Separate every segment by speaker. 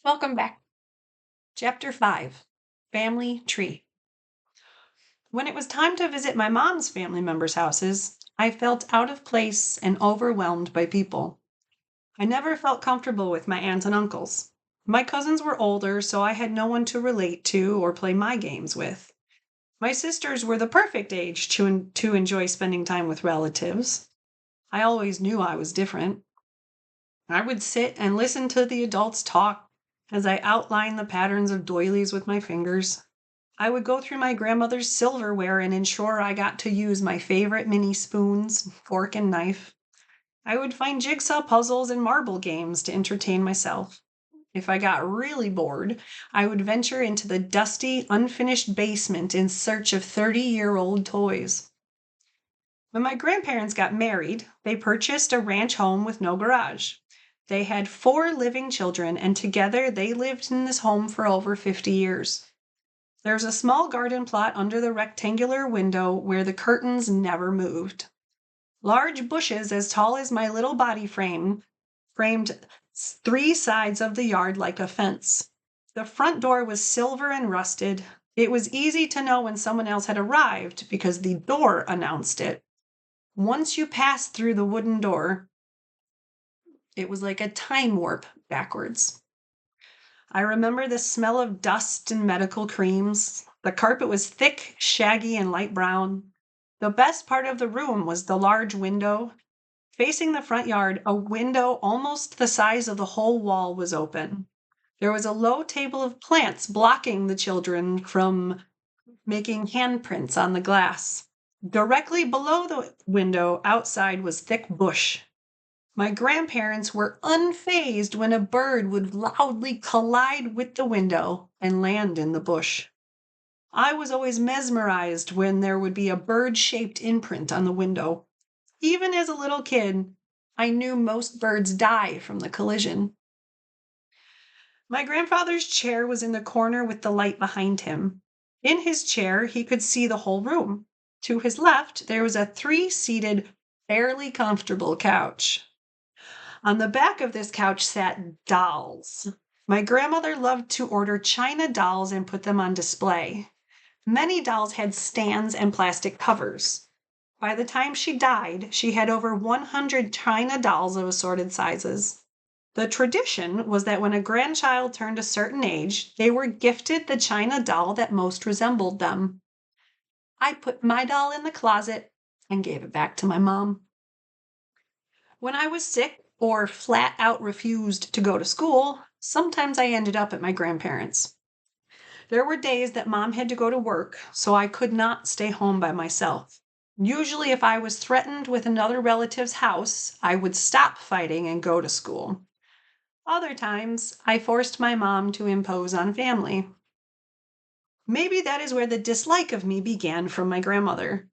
Speaker 1: Welcome back. Chapter 5 Family Tree. When it was time to visit my mom's family members' houses, I felt out of place and overwhelmed by people. I never felt comfortable with my aunts and uncles. My cousins were older, so I had no one to relate to or play my games with. My sisters were the perfect age to enjoy spending time with relatives. I always knew I was different. I would sit and listen to the adults talk as I outlined the patterns of doilies with my fingers. I would go through my grandmother's silverware and ensure I got to use my favorite mini spoons, fork, and knife. I would find jigsaw puzzles and marble games to entertain myself. If I got really bored, I would venture into the dusty, unfinished basement in search of 30-year-old toys. When my grandparents got married, they purchased a ranch home with no garage. They had 4 living children, and together they lived in this home for over 50 years. There's a small garden plot under the rectangular window where the curtains never moved. Large bushes as tall as my little body framed 3 sides of the yard like a fence. The front door was silver and rusted. It was easy to know when someone else had arrived because the door announced it. Once you passed through the wooden door, it was like a time warp backwards. I remember the smell of dust and medical creams. The carpet was thick, shaggy, and light brown. The best part of the room was the large window. Facing the front yard, a window almost the size of the whole wall was open. There was a low table of plants blocking the children from making handprints on the glass. Directly below the window outside was thick bush. My grandparents were unfazed when a bird would loudly collide with the window and land in the bush. I was always mesmerized when there would be a bird-shaped imprint on the window. Even as a little kid, I knew most birds die from the collision. My grandfather's chair was in the corner with the light behind him. In his chair, he could see the whole room. To his left, there was a 3-seated, fairly comfortable couch. On the back of this couch sat dolls. My grandmother loved to order china dolls and put them on display. Many dolls had stands and plastic covers. By the time she died, she had over 100 china dolls of assorted sizes. The tradition was that when a grandchild turned a certain age, they were gifted the china doll that most resembled them. I put my doll in the closet and gave it back to my mom. When I was sick or flat out refused to go to school, sometimes I ended up at my grandparents'. There were days that mom had to go to work, so I could not stay home by myself. Usually, if I was threatened with another relative's house, I would stop fighting and go to school. Other times, I forced my mom to impose on family. Maybe that is where the dislike of me began from my grandmother.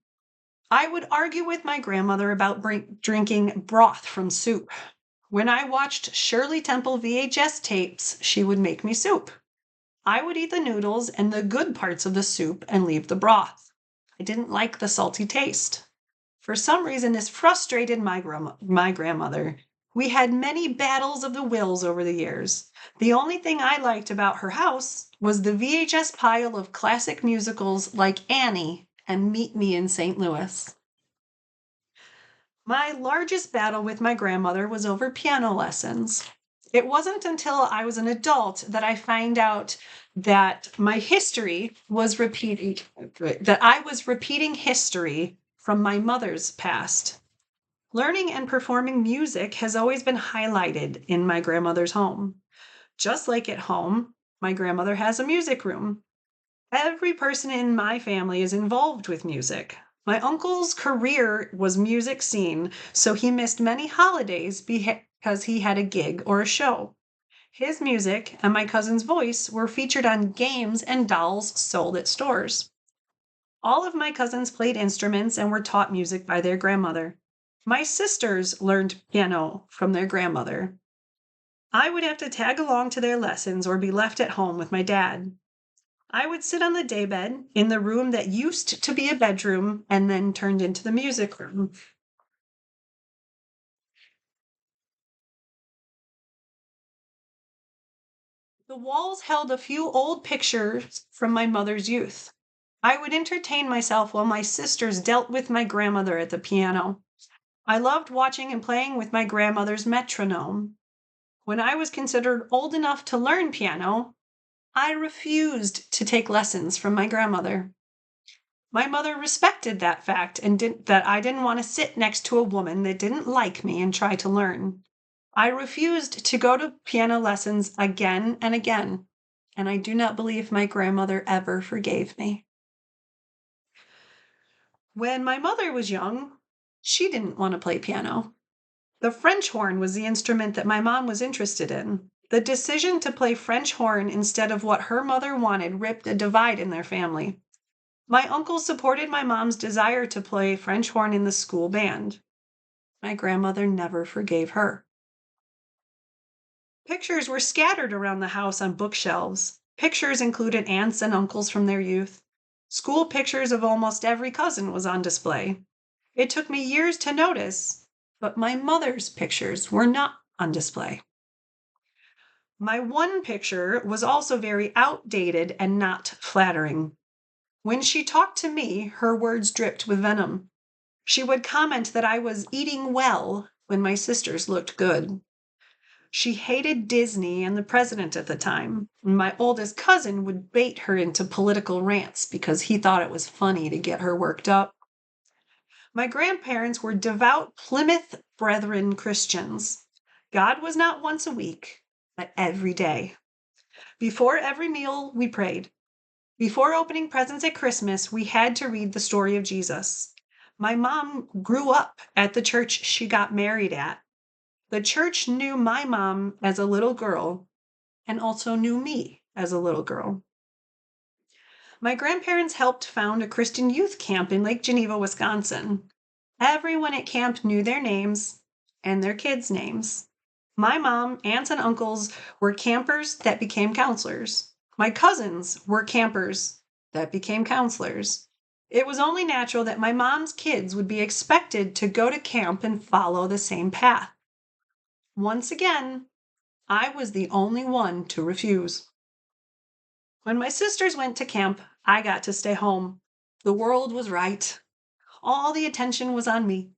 Speaker 1: I would argue with my grandmother about drinking broth from soup. When I watched Shirley Temple VHS tapes, she would make me soup. I would eat the noodles and the good parts of the soup and leave the broth. I didn't like the salty taste. For some reason, this frustrated my grandmother. We had many battles of the wills over the years. The only thing I liked about her house was the VHS pile of classic musicals like Annie and Meet Me in St. Louis. My largest battle with my grandmother was over piano lessons. It wasn't until I was an adult that I found out that my history was that I was repeating history from my mother's past. Learning and performing music has always been highlighted in my grandmother's home. Just like at home, my grandmother has a music room. Every person in my family is involved with music. My uncle's career was music scene, so he missed many holidays because he had a gig or a show. His music and my cousin's voice were featured on games and dolls sold at stores. All of my cousins played instruments and were taught music by their grandmother. My sisters learned piano from their grandmother. I would have to tag along to their lessons or be left at home with my dad. I would sit on the daybed in the room that used to be a bedroom and then turned into the music room. The walls held a few old pictures from my mother's youth. I would entertain myself while my sisters dealt with my grandmother at the piano. I loved watching and playing with my grandmother's metronome. When I was considered old enough to learn piano, I refused to take lessons from my grandmother. My mother respected that fact and that I didn't want to sit next to a woman that didn't like me and try to learn. I refused to go to piano lessons again and again, and I do not believe my grandmother ever forgave me. When my mother was young, she didn't want to play piano. The French horn was the instrument that my mom was interested in. The decision to play French horn instead of what her mother wanted ripped a divide in their family. My uncle supported my mom's desire to play French horn in the school band. My grandmother never forgave her. Pictures were scattered around the house on bookshelves. Pictures included aunts and uncles from their youth. School pictures of almost every cousin was on display. It took me years to notice, but my mother's pictures were not on display. My one picture was also very outdated and not flattering. When she talked to me, her words dripped with venom. She would comment that I was eating well when my sisters looked good. She hated Disney and the president at the time. My oldest cousin would bait her into political rants because he thought it was funny to get her worked up. My grandparents were devout Plymouth Brethren Christians. God was not once a week, but every day. Before every meal, we prayed. Before opening presents at Christmas, we had to read the story of Jesus. My mom grew up at the church she got married at. The church knew my mom as a little girl and also knew me as a little girl. My grandparents helped found a Christian youth camp in Lake Geneva, Wisconsin. Everyone at camp knew their names and their kids' names. My mom, aunts, and uncles were campers that became counselors. My cousins were campers that became counselors. It was only natural that my mom's kids would be expected to go to camp and follow the same path. Once again, I was the only one to refuse. When my sisters went to camp, I got to stay home. The world was right. All the attention was on me.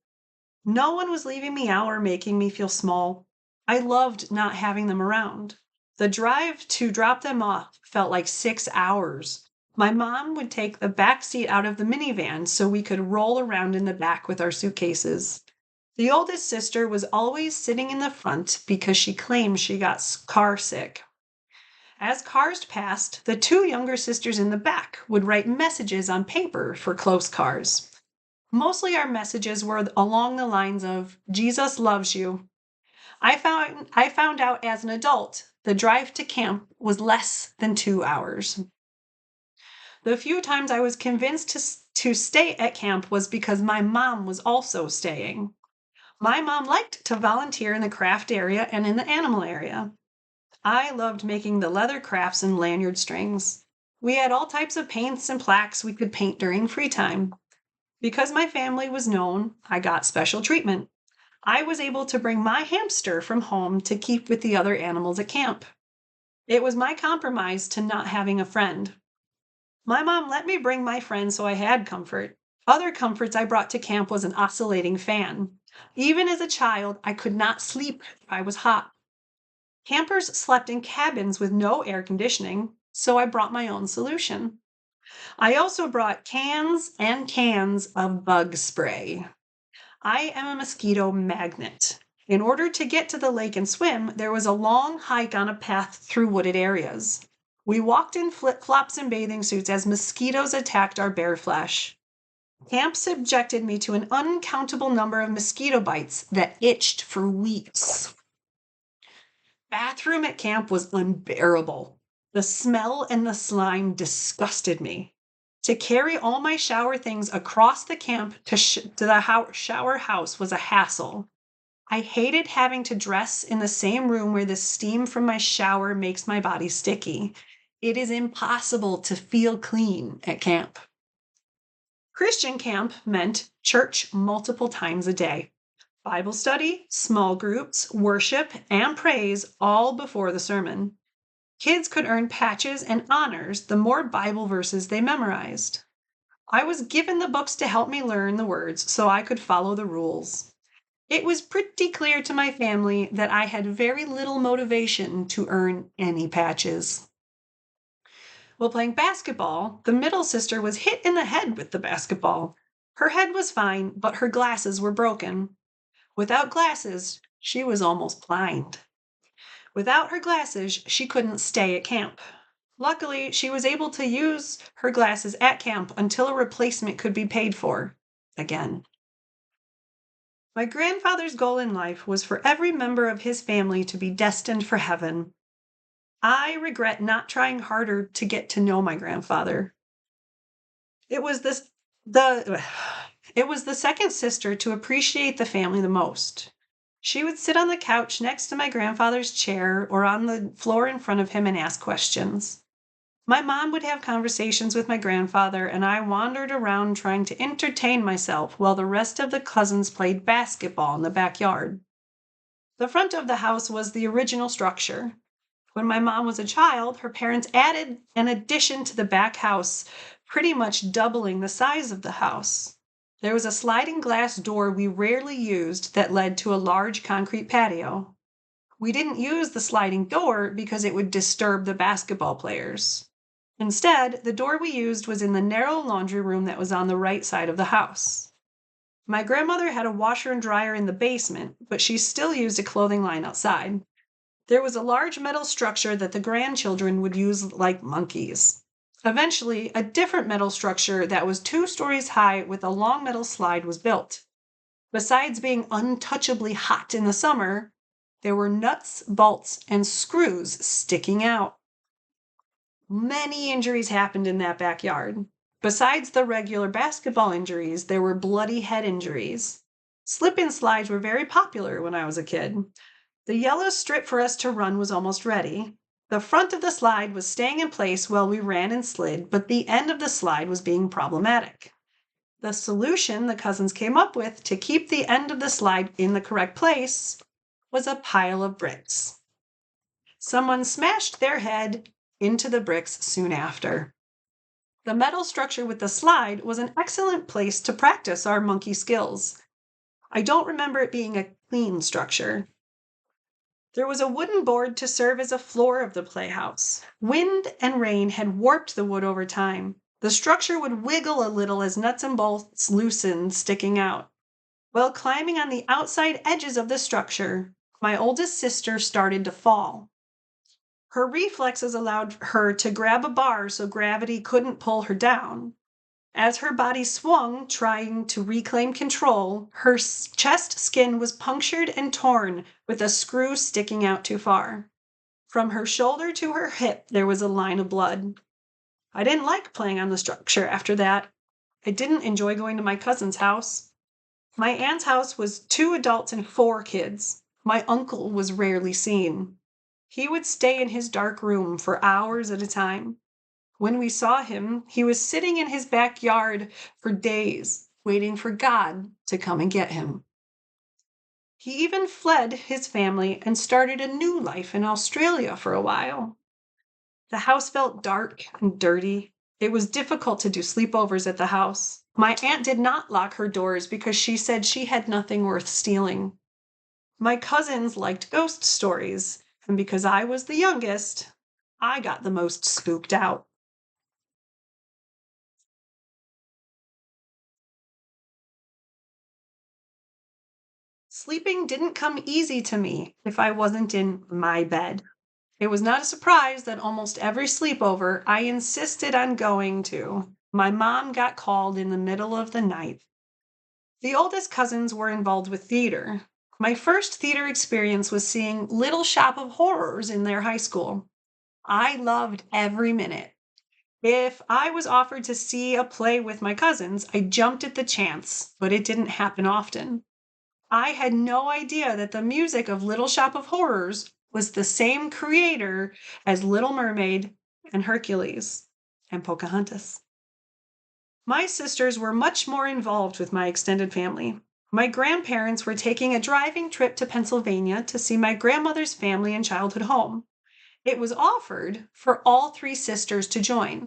Speaker 1: No one was leaving me out or making me feel small. I loved not having them around. The drive to drop them off felt like 6 hours. My mom would take the back seat out of the minivan so we could roll around in the back with our suitcases. The oldest sister was always sitting in the front because she claimed she got car sick. As cars passed, the two younger sisters in the back would write messages on paper for close cars. Mostly our messages were along the lines of, Jesus loves you. I found out as an adult the drive to camp was less than 2 hours. The few times I was convinced to stay at camp was because my mom was also staying. My mom liked to volunteer in the craft area and in the animal area. I loved making the leather crafts and lanyard strings. We had all types of paints and plaques we could paint during free time. Because my family was known, I got special treatment. I was able to bring my hamster from home to keep with the other animals at camp. It was my compromise to not having a friend. My mom let me bring my friend so I had comfort. Other comforts I brought to camp was an oscillating fan. Even as a child, I could not sleep if I was hot. Campers slept in cabins with no air conditioning, so I brought my own solution. I also brought cans and cans of bug spray. I am a mosquito magnet. In order to get to the lake and swim, there was a long hike on a path through wooded areas. We walked in flip-flops and bathing suits as mosquitoes attacked our bare flesh. Camp subjected me to an uncountable number of mosquito bites that itched for weeks. Bathroom at camp was unbearable. The smell and the slime disgusted me. To carry all my shower things across the camp to the shower house was a hassle. I hated having to dress in the same room where the steam from my shower makes my body sticky. It is impossible to feel clean at camp. Christian camp meant church multiple times a day. Bible study, small groups, worship, and praise all before the sermon. Kids could earn patches and honors the more Bible verses they memorized. I was given the books to help me learn the words so I could follow the rules. It was pretty clear to my family that I had very little motivation to earn any patches. While playing basketball, the middle sister was hit in the head with the basketball. Her head was fine, but her glasses were broken. Without glasses, she was almost blind. Without her glasses, she couldn't stay at camp. Luckily, she was able to use her glasses at camp until a replacement could be paid for again. My grandfather's goal in life was for every member of his family to be destined for heaven. I regret not trying harder to get to know my grandfather. It was this the it was the second sister to appreciate the family the most. She would sit on the couch next to my grandfather's chair or on the floor in front of him and ask questions. My mom would have conversations with my grandfather, and I wandered around trying to entertain myself while the rest of the cousins played basketball in the backyard. The front of the house was the original structure. When my mom was a child, her parents added an addition to the back house, pretty much doubling the size of the house. There was a sliding glass door we rarely used that led to a large concrete patio. We didn't use the sliding door because it would disturb the basketball players. Instead, the door we used was in the narrow laundry room that was on the right side of the house. My grandmother had a washer and dryer in the basement, but she still used a clothing line outside. There was a large metal structure that the grandchildren would use like monkeys. Eventually, a different metal structure that was 2 stories high with a long metal slide was built. Besides being untouchably hot in the summer, there were nuts, bolts, and screws sticking out. Many injuries happened in that backyard. Besides the regular basketball injuries, there were bloody head injuries. Slip and slides were very popular when I was a kid. The yellow strip for us to run was almost ready. The front of the slide was staying in place while we ran and slid, but the end of the slide was being problematic. The solution the cousins came up with to keep the end of the slide in the correct place was a pile of bricks. Someone smashed their head into the bricks soon after. The metal structure with the slide was an excellent place to practice our monkey skills. I don't remember it being a clean structure. There was a wooden board to serve as a floor of the playhouse. Wind and rain had warped the wood over time. The structure would wiggle a little as nuts and bolts loosened, sticking out. While climbing on the outside edges of the structure, my oldest sister started to fall. Her reflexes allowed her to grab a bar so gravity couldn't pull her down. As her body swung, trying to reclaim control, her chest skin was punctured and torn with a screw sticking out too far. From her shoulder to her hip, there was a line of blood. I didn't like playing on the structure after that. I didn't enjoy going to my cousin's house. My aunt's house was 2 adults and 4 kids. My uncle was rarely seen. He would stay in his dark room for hours at a time. When we saw him, he was sitting in his backyard for days, waiting for God to come and get him. He even fled his family and started a new life in Australia for a while. The house felt dark and dirty. It was difficult to do sleepovers at the house. My aunt did not lock her doors because she said she had nothing worth stealing. My cousins liked ghost stories, and because I was the youngest, I got the most spooked out. Sleeping didn't come easy to me if I wasn't in my bed. It was not a surprise that almost every sleepover I insisted on going to, my mom got called in the middle of the night. The oldest cousins were involved with theater. My first theater experience was seeing Little Shop of Horrors in their high school. I loved every minute. If I was offered to see a play with my cousins, I jumped at the chance, but it didn't happen often. I had no idea that the music of Little Shop of Horrors was the same creator as Little Mermaid and Hercules and Pocahontas. My sisters were much more involved with my extended family. My grandparents were taking a driving trip to Pennsylvania to see my grandmother's family and childhood home. It was offered for all three sisters to join.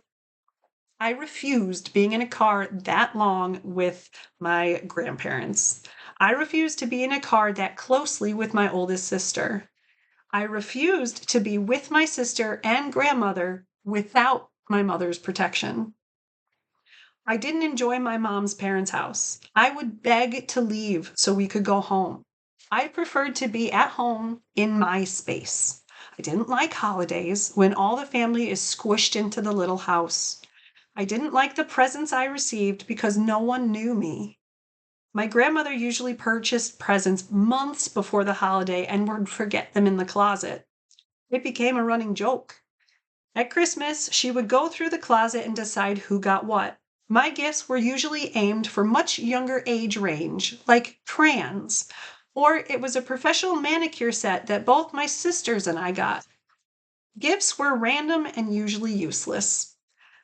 Speaker 1: I refused being in a car that long with my grandparents. I refused to be in a car that closely with my oldest sister. I refused to be with my sister and grandmother without my mother's protection. I didn't enjoy my mom's parents' house. I would beg to leave so we could go home. I preferred to be at home in my space. I didn't like holidays when all the family is squished into the little house. I didn't like the presents I received because no one knew me. My grandmother usually purchased presents months before the holiday and would forget them in the closet. It became a running joke. At Christmas, she would go through the closet and decide who got what. My gifts were usually aimed for much younger age range, like crayons, or it was a professional manicure set that both my sisters and I got. Gifts were random and usually useless.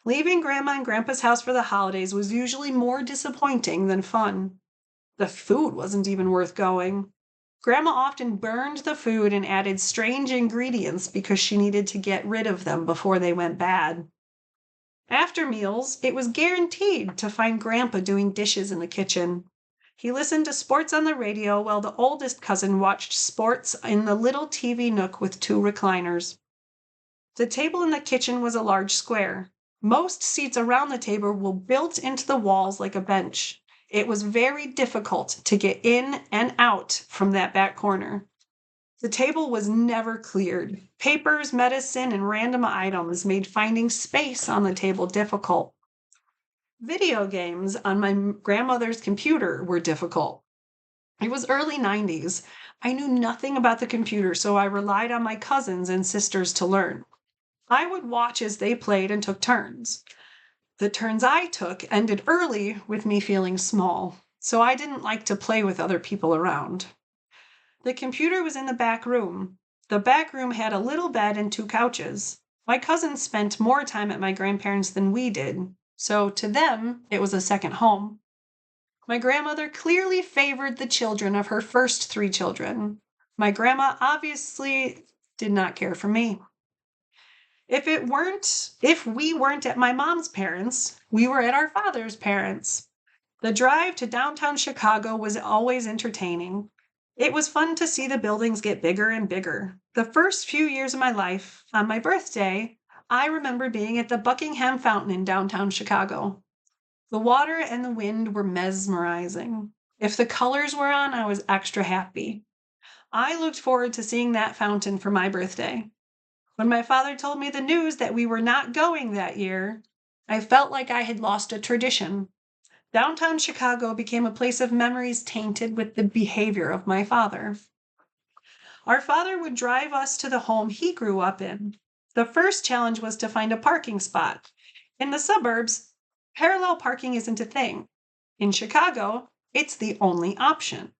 Speaker 1: Leaving Grandma and Grandpa's house for the holidays was usually more disappointing than fun. The food wasn't even worth going. Grandma often burned the food and added strange ingredients because she needed to get rid of them before they went bad. After meals, it was guaranteed to find Grandpa doing dishes in the kitchen. He listened to sports on the radio while the oldest cousin watched sports in the little TV nook with two recliners. The table in the kitchen was a large square. Most seats around the table were built into the walls like a bench. It was very difficult to get in and out from that back corner. The table was never cleared. Papers, medicine, and random items made finding space on the table difficult. Video games on my grandmother's computer were difficult. It was early 90s. I knew nothing about the computer, so I relied on my cousins and sisters to learn. I would watch as they played and took turns. The turns I took ended early with me feeling small, so I didn't like to play with other people around. The computer was in the back room. The back room had a little bed and two couches. My cousins spent more time at my grandparents' than we did, so to them, it was a second home. My grandmother clearly favored the children of her first three children. My grandma obviously did not care for me. If we weren't at my mom's parents', we were at our father's parents'. The drive to downtown Chicago was always entertaining. It was fun to see the buildings get bigger and bigger. The first few years of my life, on my birthday, I remember being at the Buckingham Fountain in downtown Chicago. The water and the wind were mesmerizing. If the colors were on, I was extra happy. I looked forward to seeing that fountain for my birthday. When my father told me the news that we were not going that year, I felt like I had lost a tradition. Downtown Chicago became a place of memories tainted with the behavior of my father. Our father would drive us to the home he grew up in. The first challenge was to find a parking spot. In the suburbs, parallel parking isn't a thing. In Chicago, it's the only option.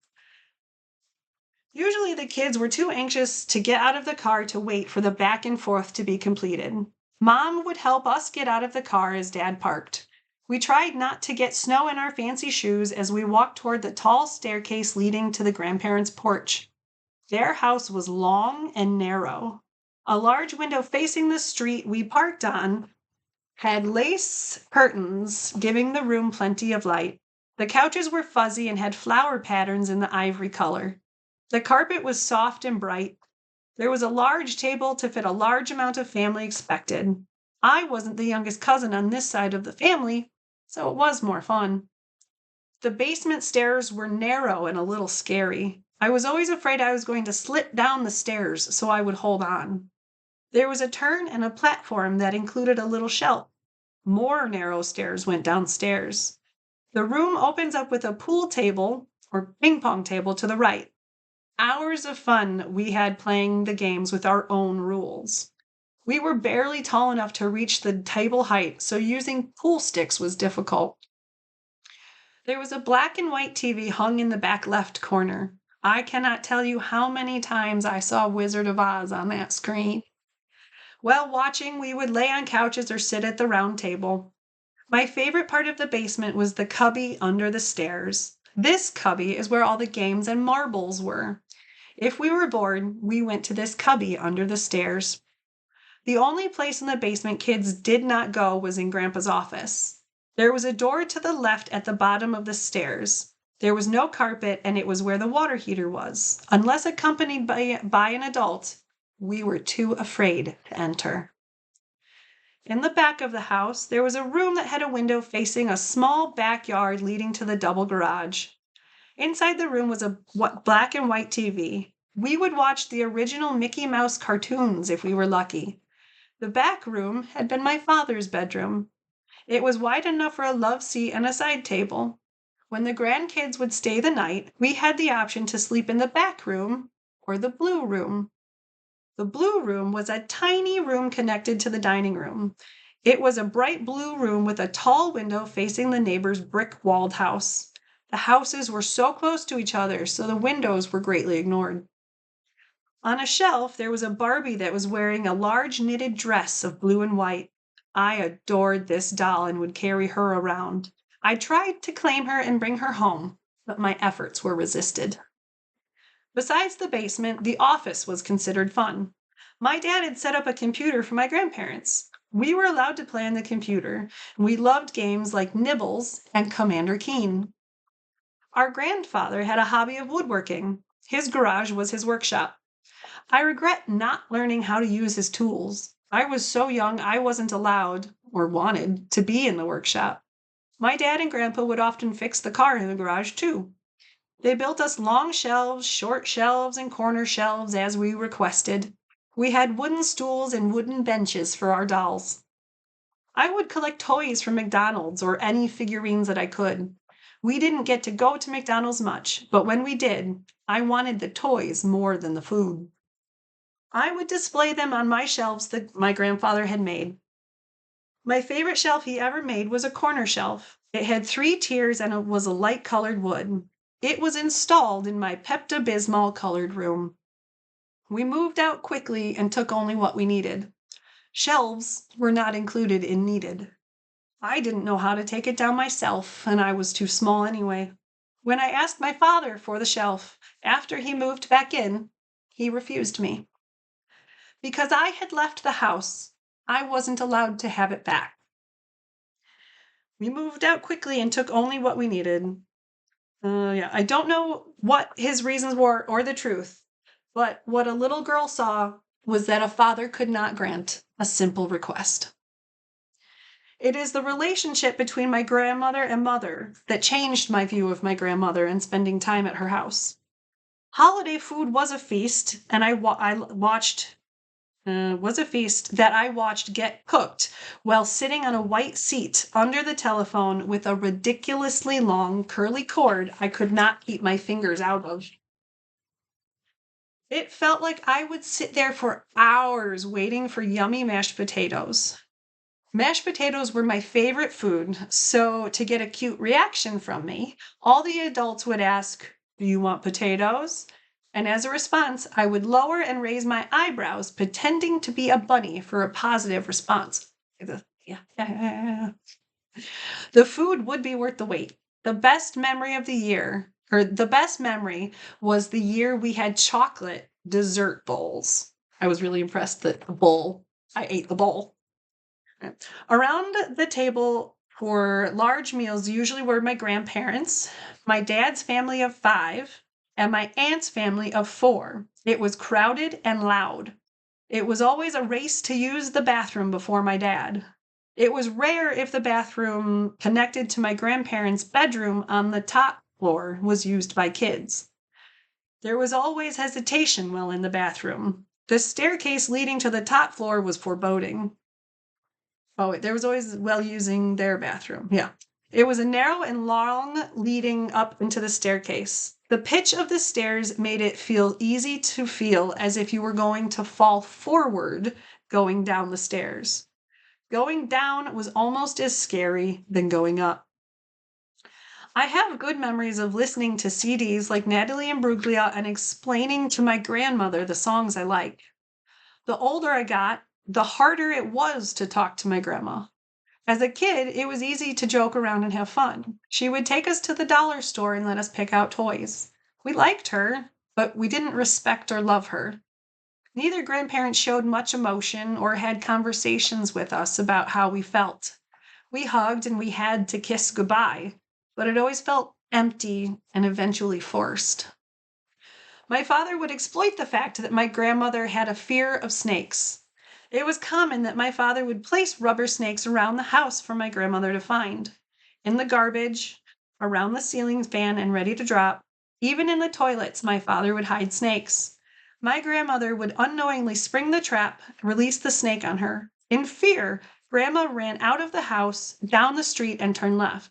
Speaker 1: Usually the kids were too anxious to get out of the car to wait for the back and forth to be completed. Mom would help us get out of the car as Dad parked. We tried not to get snow in our fancy shoes as we walked toward the tall staircase leading to the grandparents' porch. Their house was long and narrow. A large window facing the street we parked on had lace curtains, giving the room plenty of light. The couches were fuzzy and had flower patterns in the ivory color. The carpet was soft and bright. There was a large table to fit a large amount of family expected. I wasn't the youngest cousin on this side of the family, so it was more fun. The basement stairs were narrow and a little scary. I was always afraid I was going to slip down the stairs, so I would hold on. There was a turn and a platform that included a little shelf. More narrow stairs went downstairs. The room opens up with a pool table or ping pong table to the right. Hours of fun we had playing the games with our own rules. We were barely tall enough to reach the table height, so using pool sticks was difficult. There was a black and white TV hung in the back left corner. I cannot tell you how many times I saw Wizard of Oz on that screen. While watching, we would lay on couches or sit at the round table. My favorite part of the basement was the cubby under the stairs. This cubby is where all the games and marbles were. If we were bored, we went to this cubby under the stairs. The only place in the basement kids did not go was in Grandpa's office. There was a door to the left at the bottom of the stairs. There was no carpet, and it was where the water heater was. Unless accompanied by an adult, we were too afraid to enter. In the back of the house, there was a room that had a window facing a small backyard leading to the double garage. Inside the room was a black and white TV. We would watch the original Mickey Mouse cartoons if we were lucky. The back room had been my father's bedroom. It was wide enough for a love seat and a side table. When the grandkids would stay the night, we had the option to sleep in the back room or the blue room. The blue room was a tiny room connected to the dining room. It was a bright blue room with a tall window facing the neighbor's brick-walled house. The houses were so close to each other, so the windows were greatly ignored. On a shelf, there was a Barbie that was wearing a large knitted dress of blue and white. I adored this doll and would carry her around. I tried to claim her and bring her home, but my efforts were resisted. Besides the basement, the office was considered fun. My dad had set up a computer for my grandparents. We were allowed to play on the computer. We loved games like Nibbles and Commander Keen. Our grandfather had a hobby of woodworking. His garage was his workshop. I regret not learning how to use his tools. I was so young I wasn't allowed, or wanted, to be in the workshop. My dad and Grandpa would often fix the car in the garage, too. They built us long shelves, short shelves, and corner shelves as we requested. We had wooden stools and wooden benches for our dolls. I would collect toys from McDonald's or any figurines that I could. We didn't get to go to McDonald's much, but when we did, I wanted the toys more than the food. I would display them on my shelves that my grandfather had made. My favorite shelf he ever made was a corner shelf. It had 3 tiers and it was a light-colored wood. It was installed in my Pepto-Bismol colored room. We moved out quickly and took only what we needed. Shelves were not included in needed. I didn't know how to take it down myself, and I was too small anyway. When I asked my father for the shelf after he moved back in, he refused me. Because I had left the house, I wasn't allowed to have it back. We moved out quickly and took only what we needed. I don't know what his reasons were or the truth, but what a little girl saw was that a father could not grant a simple request. It is the relationship between my grandmother and mother that changed my view of my grandmother and spending time at her house. Holiday food was a feast, and was a feast that I watched get cooked while sitting on a white seat under the telephone with a ridiculously long curly cord I could not keep my fingers out of. It felt like I would sit there for hours waiting for yummy mashed potatoes. Mashed potatoes were my favorite food, so to get a cute reaction from me, all the adults would ask, "Do you want potatoes?" And as a response, I would lower and raise my eyebrows, pretending to be a bunny for a positive response. Yeah. The food would be worth the wait. The best memory was the year we had chocolate dessert bowls. I was really impressed that I ate the bowl. Around the table for large meals usually were my grandparents, my dad's family of 5, and my aunt's family of 4. It was crowded and loud. It was always a race to use the bathroom before my dad. It was rare if the bathroom connected to my grandparents' bedroom on the top floor was used by kids. There was always hesitation while in the bathroom. The staircase leading to the top floor was foreboding. Oh, there was always using their bathroom. Yeah. It was a narrow and long leading up into the staircase. The pitch of the stairs made it feel easy to feel as if you were going to fall forward going down the stairs. Going down was almost as scary than going up. I have good memories of listening to CDs like Natalie Imbruglia and explaining to my grandmother the songs I like. The older I got, the harder it was to talk to my grandma. As a kid, it was easy to joke around and have fun. She would take us to the dollar store and let us pick out toys. We liked her, but we didn't respect or love her. Neither grandparent showed much emotion or had conversations with us about how we felt. We hugged and we had to kiss goodbye, but it always felt empty and eventually forced. My father would exploit the fact that my grandmother had a fear of snakes. It was common that my father would place rubber snakes around the house for my grandmother to find. In the garbage, around the ceiling fan and ready to drop. Even in the toilets, my father would hide snakes. My grandmother would unknowingly spring the trap, release the snake on her. In fear, Grandma ran out of the house, down the street, and turned left.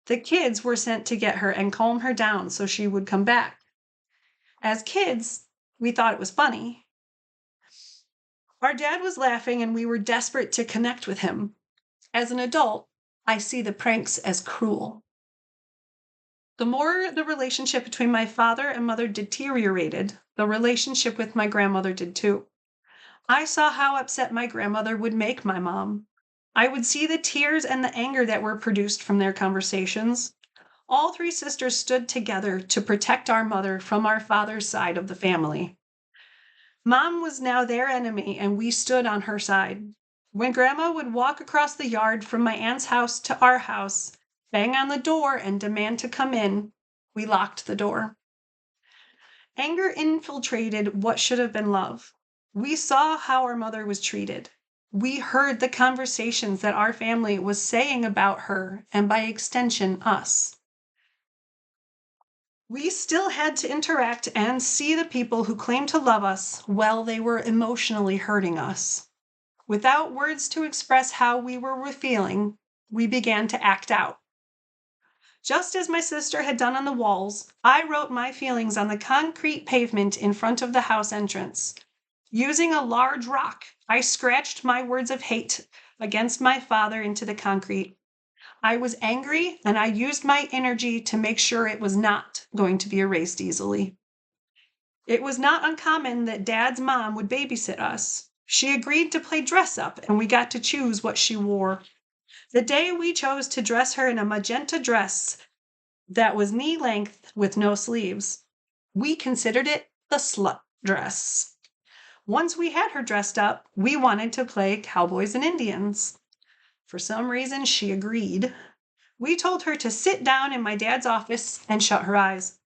Speaker 1: The kids were sent to get her and calm her down so she would come back. As kids, we thought it was funny. Our dad was laughing and we were desperate to connect with him. As an adult, I see the pranks as cruel. The more the relationship between my father and mother deteriorated, the relationship with my grandmother did too. I saw how upset my grandmother would make my mom. I would see the tears and the anger that were produced from their conversations. All three sisters stood together to protect our mother from our father's side of the family. Mom was now their enemy, and we stood on her side. When Grandma would walk across the yard from my aunt's house to our house, bang on the door, and demand to come in, we locked the door. Anger infiltrated what should have been love. We saw how our mother was treated. We heard the conversations that our family was saying about her, and by extension, us. We still had to interact and see the people who claimed to love us while they were emotionally hurting us. Without words to express how we were feeling, we began to act out. Just as my sister had done on the walls, I wrote my feelings on the concrete pavement in front of the house entrance. Using a large rock, I scratched my words of hate against my father into the concrete. I was angry, and I used my energy to make sure it was not going to be erased easily. It was not uncommon that Dad's mom would babysit us. She agreed to play dress up, and we got to choose what she wore. The day we chose to dress her in a magenta dress that was knee length with no sleeves, we considered it the slut dress. Once we had her dressed up, we wanted to play cowboys and Indians. For some reason, she agreed. We told her to sit down in my dad's office and shut her eyes.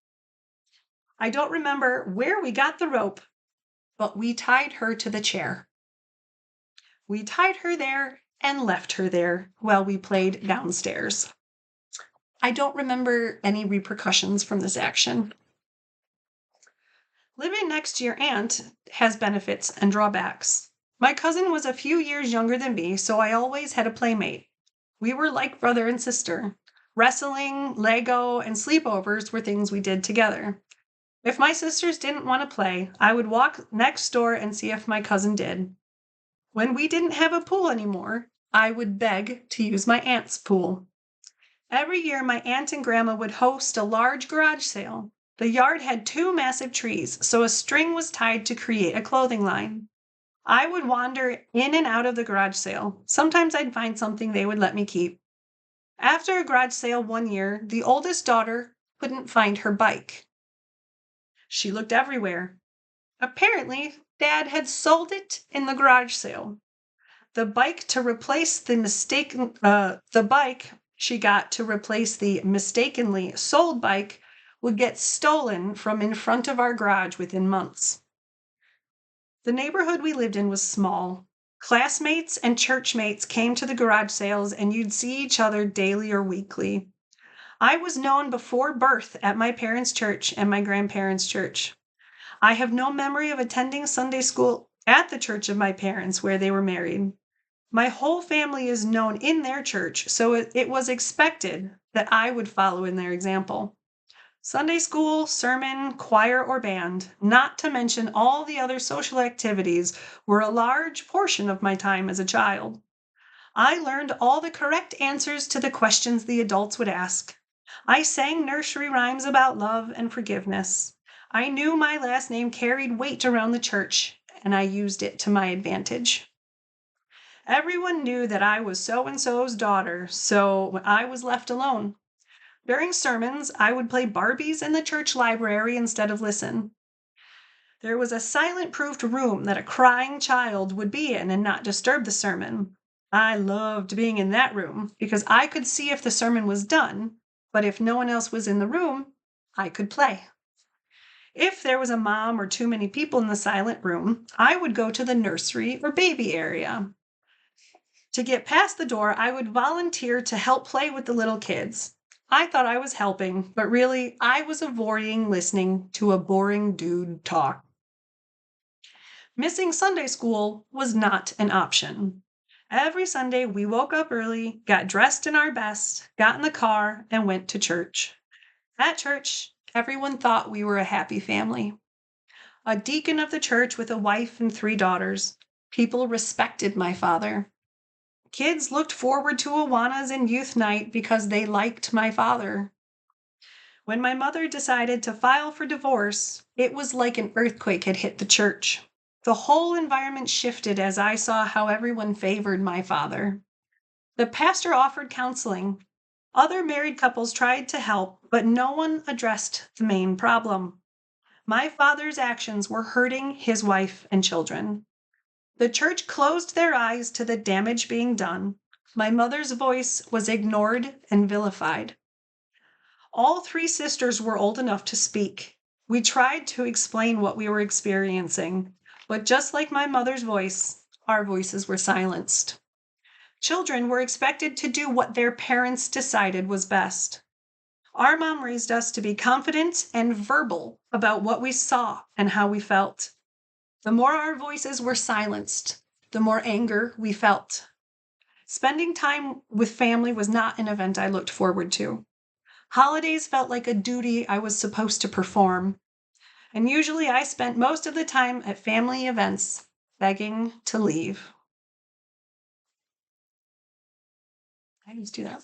Speaker 1: I don't remember where we got the rope, but we tied her to the chair. We tied her there and left her there while we played downstairs. I don't remember any repercussions from this action. Living next to your aunt has benefits and drawbacks. My cousin was a few years younger than me, so I always had a playmate. We were like brother and sister. Wrestling, Lego, and sleepovers were things we did together. If my sisters didn't want to play, I would walk next door and see if my cousin did. When we didn't have a pool anymore, I would beg to use my aunt's pool. Every year, my aunt and grandma would host a large garage sale. The yard had 2 massive trees, so a string was tied to create a clothing line. I would wander in and out of the garage sale. Sometimes I'd find something they would let me keep. After a garage sale one year, the oldest daughter couldn't find her bike. She looked everywhere. Apparently, Dad had sold it in the garage sale. The bike she got to replace the mistakenly sold bike would get stolen from in front of our garage within months. The neighborhood we lived in was small. Classmates and churchmates came to the garage sales, and you'd see each other daily or weekly. I was known before birth at my parents' church and my grandparents' church. I have no memory of attending Sunday school at the church of my parents where they were married. My whole family is known in their church, so it was expected that I would follow in their example. Sunday school, sermon, choir, or band, not to mention all the other social activities, were a large portion of my time as a child. I learned all the correct answers to the questions the adults would ask. I sang nursery rhymes about love and forgiveness. I knew my last name carried weight around the church, and I used it to my advantage. Everyone knew that I was so-and-so's daughter, so I was left alone. During sermons, I would play Barbies in the church library instead of listen. There was a silent-proofed room that a crying child would be in and not disturb the sermon. I loved being in that room because I could see if the sermon was done, but if no one else was in the room, I could play. If there was a mom or too many people in the silent room, I would go to the nursery or baby area. To get past the door, I would volunteer to help play with the little kids. I thought I was helping, but really, I was avoiding listening to a boring dude talk. Missing Sunday school was not an option. Every Sunday, we woke up early, got dressed in our best, got in the car, and went to church. At church, everyone thought we were a happy family. A deacon of the church with a wife and 3 daughters. People respected my father. Kids looked forward to Awanas and youth night because they liked my father. When my mother decided to file for divorce, it was like an earthquake had hit the church. The whole environment shifted as I saw how everyone favored my father. The pastor offered counseling. Other married couples tried to help, but no one addressed the main problem. My father's actions were hurting his wife and children. The church closed their eyes to the damage being done. My mother's voice was ignored and vilified. All 3 sisters were old enough to speak. We tried to explain what we were experiencing, but just like my mother's voice, our voices were silenced. Children were expected to do what their parents decided was best. Our mom raised us to be confident and verbal about what we saw and how we felt. The more our voices were silenced, the more anger we felt. Spending time with family was not an event I looked forward to. Holidays felt like a duty I was supposed to perform. And usually I spent most of the time at family events begging to leave. I just do that.